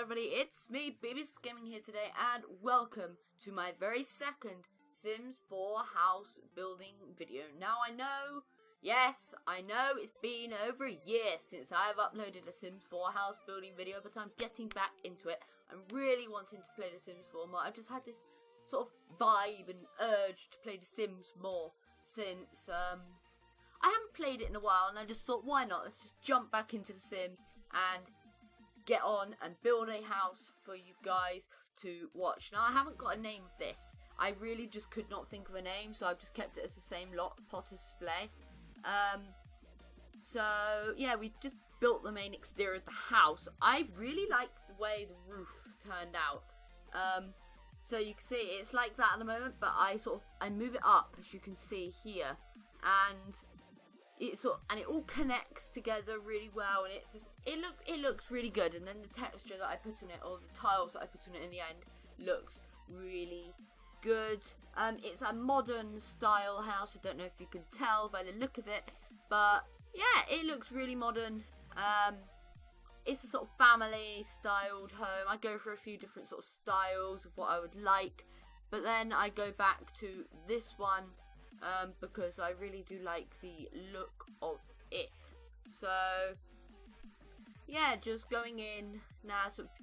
everybody, it's me, BB6 Gaming here today, and welcome to my very second Sims 4 house building video. Now I know, yes, I know it's been over a year since I've uploaded a Sims 4 house building video, but I'm getting back into it. I'm really wanting to play The Sims 4 more. I've just had this sort of vibe and urge to play The Sims more since, I haven't played it in a while, and I just thought, why not? Let's just jump back into The Sims and get on and build a house for you guys to watch. Now, I haven't got a name for this. I really just could not think of a name, so I've just kept it as the same lot, Potter's Splay. So, yeah, we just built the main exterior of the house. I really like the way the roof turned out. So you can see it's like that at the moment, but I move it up, as you can see here, and it all connects together really well, and it looks really good. And then the texture that I put in it, or the tiles that I put in it in the end, looks really good. It's a modern style house. I don't know if you can tell by the look of it, but yeah, it looks really modern. It's a sort of family styled home. I go for a few different sort of styles of what I would like, but then I go back to this one because I really do like the look of it. So yeah, just going in now, sort of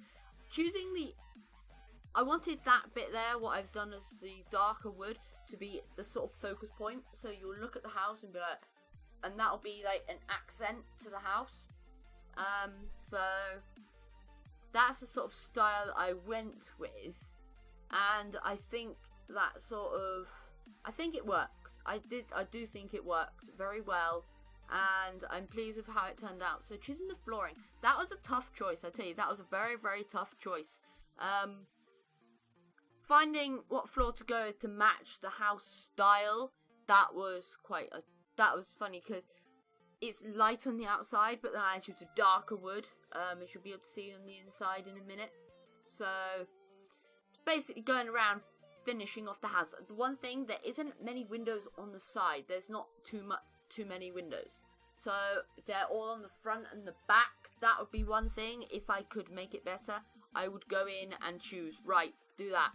choosing I wanted that bit there, what I've done as the darker wood, to be the sort of focus point. So you'll look at the house and be like, and that'll be like an accent to the house. So that's the sort of style I went with, and I think that I think it worked. I do think it worked very well, and I'm pleased with how it turned out. So choosing the flooring, that was a tough choice, I tell you. That was a very, very tough choice. Finding what floor to go with to match the house style, that was funny, because it's light on the outside, but then I choose a darker wood. As you'll be able to see on the inside in a minute. So it's basically going around finishing off the house. The one thing, there isn't many windows on the side. There's not too many windows. So they're all on the front and the back. That would be one thing. If I could make it better, I would go in and choose, right, do that.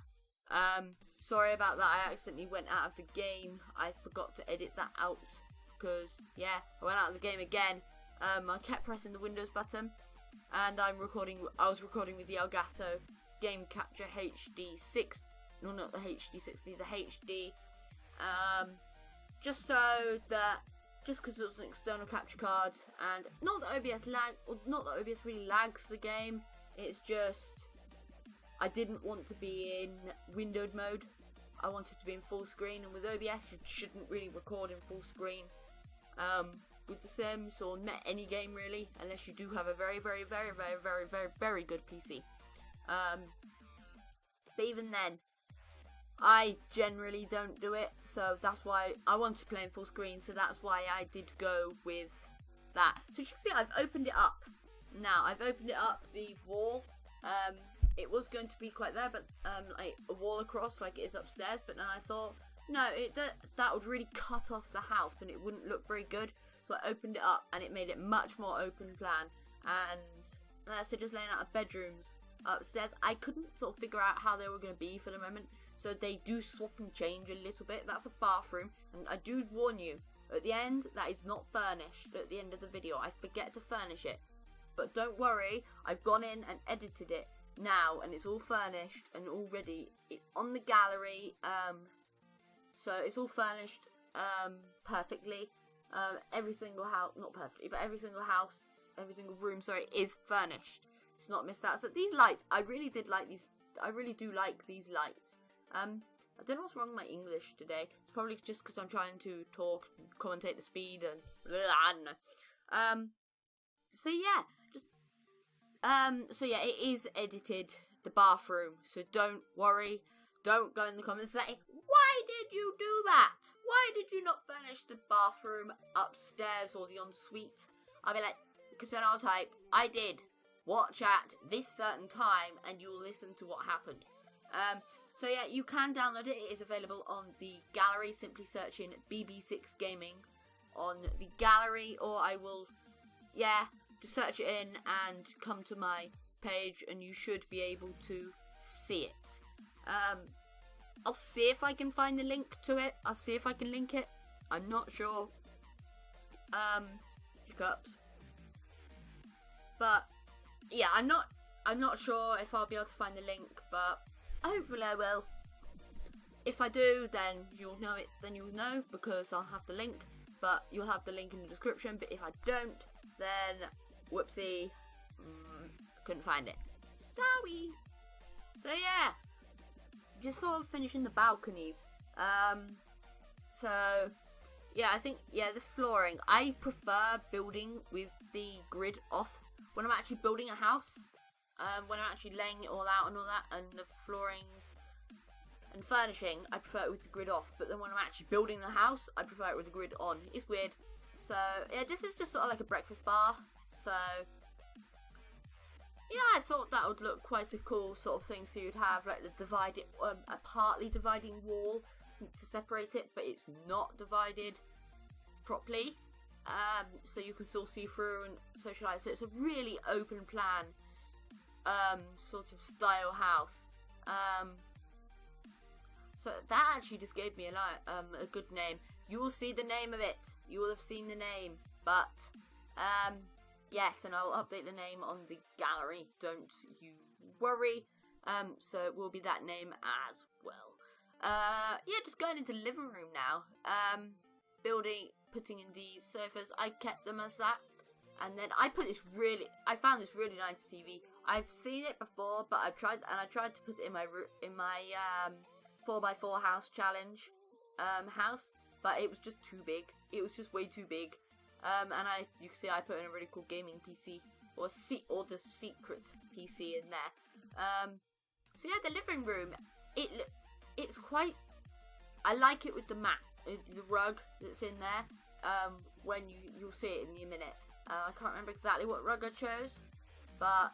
Sorry about that. I accidentally went out of the game. I forgot to edit that out, because yeah, I went out of the game again. I kept pressing the Windows button, and I was recording with the Elgato Game Capture HD6. No, not the HD60, the HD. Just because it was an external capture card, and not that OBS really lags the game. It's just I didn't want to be in windowed mode. I wanted to be in full screen, and with OBS you shouldn't really record in full screen. With The Sims, or any game really, unless you do have a very, very, very, very, very, very, very good PC. But even then, I generally don't do it, so that's why I wanted to play in full screen, so that's why I did go with that. So you can see I've opened it up. Now, I've opened it up, the wall. It was going to be quite there, but like a wall across like it is upstairs, but then I thought, no, that would really cut off the house and it wouldn't look very good. So I opened it up and it made it much more open plan. And so just laying out bedrooms upstairs. I couldn't sort of figure out how they were going to be for the moment. So they do swap and change a little bit. That's a bathroom. And I do warn you, at the end, that is not furnished at the end of the video. I forget to furnish it. But don't worry, I've gone in and edited it now. And it's all furnished and all ready. It's on the gallery. So it's all furnished perfectly. Every single house, not perfectly, but every single house, every single room, sorry, is furnished. It's not missed out. So these lights, I really did like these. I really do like these lights. I don't know what's wrong with my English today. It's probably just because I'm trying to talk, and commentate the speed, and I don't know. So yeah, it is edited, the bathroom. So don't worry. Don't go in the comments and say, why did you do that? Why did you not furnish the bathroom upstairs or the ensuite? I'll be like, because then I'll type, I did. Watch at this certain time and you'll listen to what happened. So yeah, you can download it. It is available on the gallery. Simply search in BB6 Gaming on the gallery, or I will, just search it in and come to my page and you should be able to see it. I'll see if I can find the link to it. I'll see if I can link it. I'm not sure. Hiccups. But yeah, I'm not sure if I'll be able to find the link, but hopefully I will. If I do, then you'll know it. Then you'll know because I'll have the link. But you'll have the link in the description. But if I don't, then whoopsie, couldn't find it. Sorry. So yeah, just sort of finishing the balconies. So yeah, I think the flooring. I prefer building with the grid off when I'm actually building a house. When I'm actually laying it all out and all that, and the flooring and furnishing, I prefer it with the grid off. But then when I'm actually building the house, I prefer it with the grid on. It's weird. So yeah, this is just sort of like a breakfast bar. So yeah, I thought that would look quite a cool sort of thing. So you'd have like the divided, a partly dividing wall to separate it, but it's not divided properly. So you can still see through and socialize. So it's a really open plan, sort of style house. So that actually just gave me a good name. You will see the name of it. You will have seen the name. But, yes, and I'll update the name on the gallery. Don't you worry. So it will be that name as well. Yeah, just going into the living room now. Putting in the sofas. I kept them as that. And then I found this really nice TV. I've seen it before, but I tried to put it in my 4x4 house challenge house, but it was just too big. It was just way too big. And you can see I put in a really cool gaming PC or the secret PC in there. So yeah, the living room. It's quite. I like it with the mat, the rug that's in there. When you'll see it in a minute. I can't remember exactly what rug I chose, but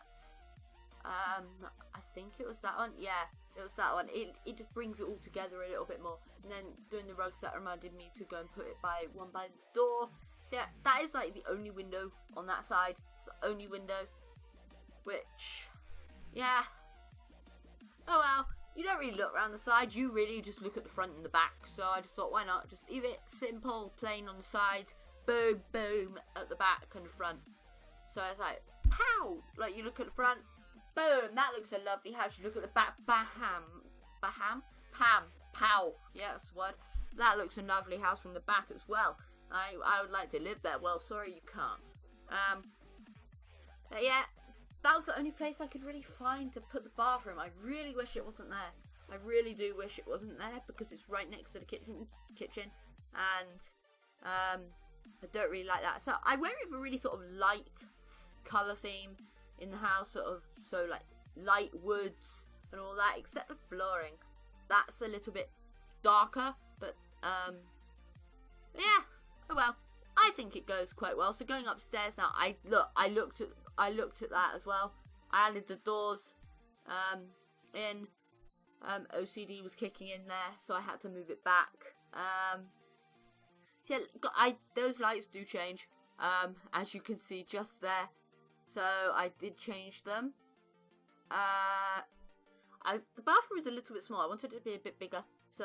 I think it was that one. Yeah, it was that one. It just brings it all together a little bit more. And then doing the rugs, that reminded me to go and put it by the door. So yeah, that is like the only window on that side. It's the only window, which, yeah. Oh well, you don't really look around the side. You really just look at the front and the back. So I just thought, why not? Just leave it simple, plain on the sides. Boom, boom, at the back and the front. So it's like, pow! Like, you look at the front, boom, that looks a lovely house. You look at the back, Pam, pow. Yeah, that's the word. That looks a lovely house from the back as well. I would like to live there. Well, sorry, you can't. But yeah, that was the only place I could really find to put the bathroom. I really wish it wasn't there. I really do wish it wasn't there because it's right next to the kitchen. And, I don't really like that. So I went with a really sort of light colour theme in the house, so like light woods and all that, except the flooring. That's a little bit darker, but yeah. Oh well, I think it goes quite well. So going upstairs now, I looked at that as well. I added the doors in. OCD was kicking in there, so I had to move it back. Yeah, those lights do change, as you can see just there. So I did change them. The bathroom is a little bit small. I wanted it to be a bit bigger, so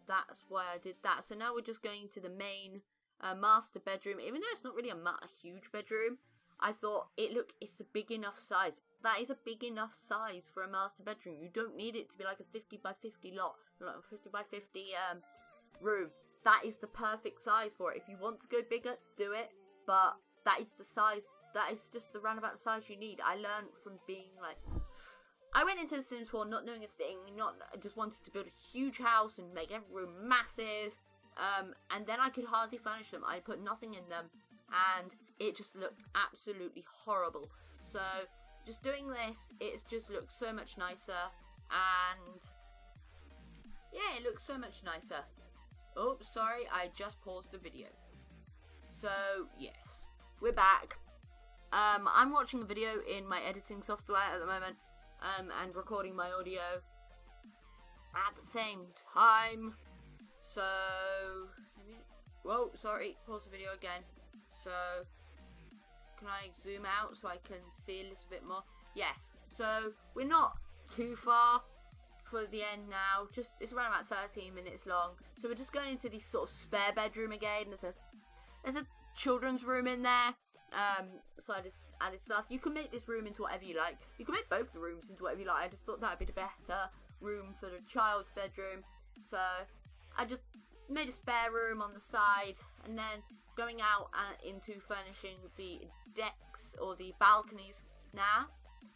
that's why I did that. So now we're just going to the main master bedroom. Even though it's not really a huge bedroom, I thought it's a big enough size. That is a big enough size for a master bedroom. You don't need it to be like a 50 by 50 lot, like a 50 by 50 room. That is the perfect size for it. If you want to go bigger, do it. But that is the size. That is just the roundabout size you need. I learned from being like, I went into The Sims 4 not knowing a thing. I just wanted to build a huge house and make every room massive. And then I could hardly furnish them. I put nothing in them, and it just looked absolutely horrible. So just doing this, it just looks so much nicer. And yeah, it looks so much nicer. Oh, sorry, I just paused the video. So, yes, we're back. I'm watching a video in my editing software at the moment, and recording my audio at the same time. So, whoa, sorry, pause the video again. So, can I zoom out so I can see a little bit more? yes, so we're not too far for the end now. Just it's around about 13 minutes long. So we're just going into this sort of spare bedroom again. There's a children's room in there. So I just added stuff. You can make this room into whatever you like. You can make both the rooms into whatever you like. I just thought that would be the better room for the child's bedroom. So I just made a spare room on the side, and then going out into furnishing the decks or the balconies now.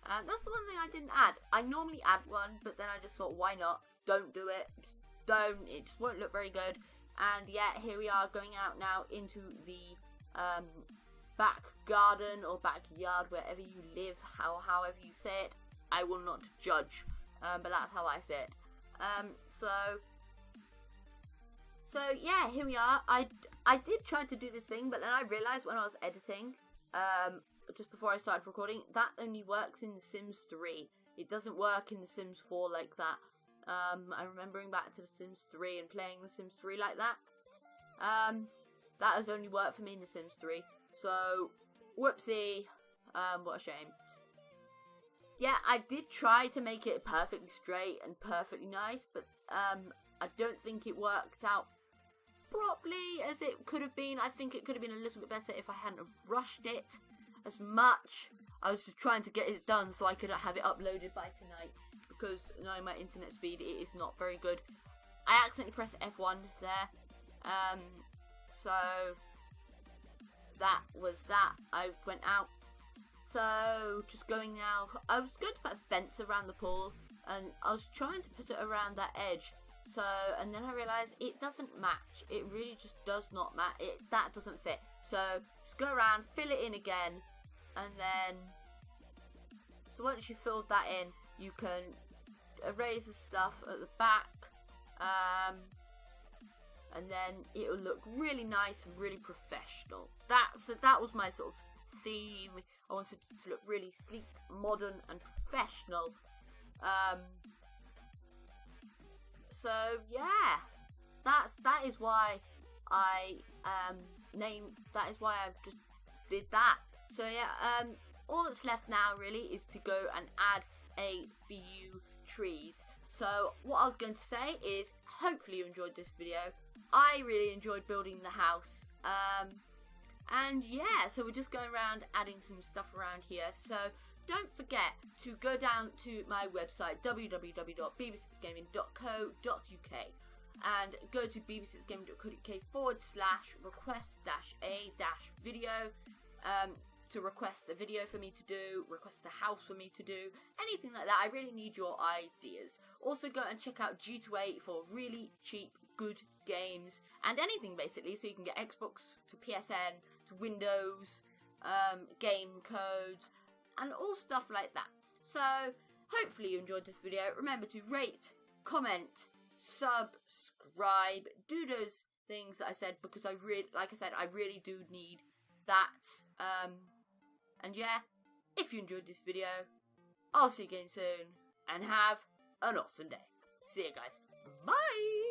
That's the one thing I didn't add. I normally add one, but then I just thought, why not? Don't do it. Just don't. It just won't look very good. And yeah, here we are going out now into the back garden or backyard, wherever you live, however you say it. I will not judge, but that's how I say it. So yeah, here we are. I did try to do this thing, but then I realised when I was editing, just before I started recording, that only works in The Sims 3. It doesn't work in The Sims 4 like that. I'm remembering back to The Sims 3 and playing The Sims 3 like that. That has only worked for me in The Sims 3. So, whoopsie. What a shame. Yeah, I did try to make it perfectly straight and perfectly nice, but I don't think it worked out properly as it could have been. I think it could have been a little bit better if I hadn't rushed it as much. I was just trying to get it done so I could have it uploaded by tonight, because knowing my internet speed, it is not very good. I accidentally pressed F1 there. So that was that. I went out. So just going now. I was going to put a fence around the pool, and I was trying to put it around that edge. So, and then I realised it doesn't match. It really just does not match. That doesn't fit. So just go around, fill it in again, and then. So once you've filled that in, you can erase the stuff at the back, and then it'll look really nice and really professional. That was my sort of theme. I wanted it to look really sleek, modern, and professional. So yeah, that is why I that is why I just did that. So yeah, all that's left now really is to go and add a few trees. So what I was going to say is, hopefully you enjoyed this video. I really enjoyed building the house. And yeah, so we're just going around adding some stuff around here. So don't forget to go down to my website, www.bb6gaming.co.uk, and go to bb6gaming.co.uk/request-a-video to request a video for me to do, request a house for me to do, anything like that. I really need your ideas. Also go and check out G2A for really cheap, good games, and anything basically, so you can get Xbox to PSN to Windows, game codes, and all stuff like that. So hopefully you enjoyed this video. Remember to rate, comment, subscribe, do those things that I said, because I really do need that. And yeah, if you enjoyed this video, I'll see you again soon, and have an awesome day. See you guys. Bye!